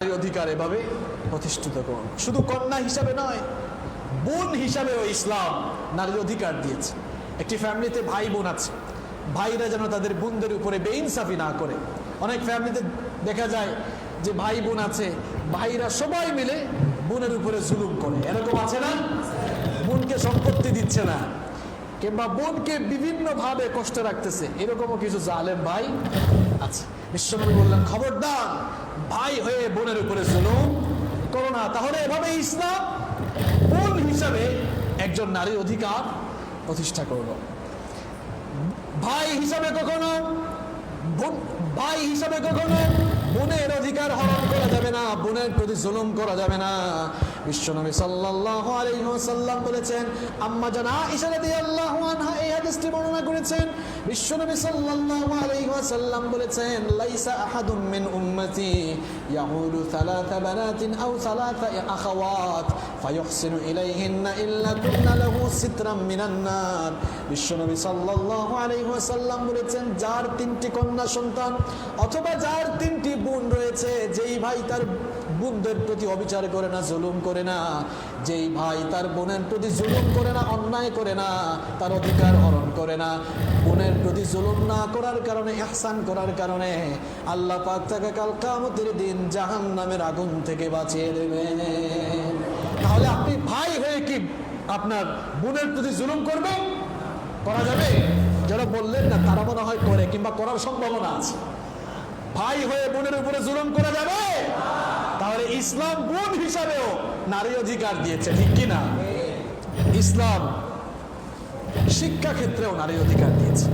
অধিকার এভাবে প্রতিষ্ঠিত করুন। শুধু কন্যা হিসাবে নয়, বোন হিসাবেও ইসলাম নারীর অধিকার দিয়েছে। একটি ফ্যামিলিতে ভাই বোন আছে, ভাইরা যেন তাদের বোনদের উপরে বেইনসাফি না করে। অনেক ফ্যামিলিতে দেখা যায় যে ভাই বোন আছে, ভাইরা সবাই মিলে বোনের উপরে জুলুম করে, এরকম আছে না? বোনকে সম্পত্তি দিচ্ছে না, কিংবা বোনকে বিভিন্ন ভাবে কষ্ট রাখতেছে, এরকমও কিছু জালেম ভাই আছে। বিশ্বনবী বললেন, খবরদার ভাই হয়ে বোনের উপরে জুলুম করো না। তাহলে এভাবে ইসলাম বোন হিসাবে একজন নারীর অধিকার প্রতিষ্ঠা করলো। ভাই হিসাবে কখনো বোনের অধিকার হরণ করা যাবে না, বোনের প্রতি জুলুম করা যাবে না। বিশ্বনবী সাল্লাল্লাহু আলাইহি ওয়াসাল্লাম বলেছেন, আম্মা জান আয়েশা রাদিয়াল্লাহু আনহা এই হাদিসটি বর্ণনা করেছেন। বিশ্বনবী সাল্লাল্লাহু আলাইহি ওয়াসাল্লাম বলেছেন, লাইসা আহাদুম মিন উম্মতি ইয়াউলু সালাসা বানাতিন আও সালাসা আখাওয়াত ফায়ুহসিনু ইলাইহিন্না ইল্লা কুননা লাহু সিতরাম মিনান নার। বিশ্বনবী সাল্লাল্লাহু আলাইহি ওয়াসাল্লাম বলেছেন, যার তিনটি কন্যা সন্তান অথবা যার তিনটি বোন রয়েছে, যেই ভাই তার বোনদের প্রতি অবিচার করে না, জুলুম করে না, যেই ভাই তার বোনের প্রতি জুলুম করে না, অন্যায় করে না, তার অধিকার হরণ করে না, বোনের প্রতি জুলুম না করার কারণে, ইহসান করার কারণে আল্লাহ পাক তাকে কাল কিয়ামতের দিন জাহান্নামের আগুন থেকে বাঁচিয়ে দেবেন। তাহলে আপনি ভাই হয়ে কি আপনার বোনের প্রতি জুলুম করবেন? করা যাবে? যারা বললেন না তারা মনে হয় করে, কিংবা করার সম্ভাবনা আছে। ভাই হয়ে বোনের উপরে জুলুম করা যাবে? তাহলে ইসলাম বোন হিসাবেও নারী অধিকার দিয়েছে, ঠিক কিনা? ইসলাম শিক্ষা ক্ষেত্রেও নারী অধিকার দিয়েছে।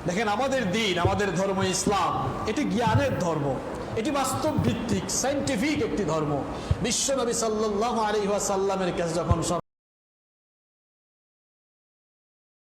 দেখেন, আমাদের দিন, আমাদের ধর্ম ইসলাম, এটি জ্ঞানের ধর্ম, এটি বাস্তব ভিত্তিক সায়েন্টিফিক একটি ধর্ম। বিশ্বনবী সাল্লাল্লাহু আলাইহি ওয়াসাল্লামের কাছে যখন সব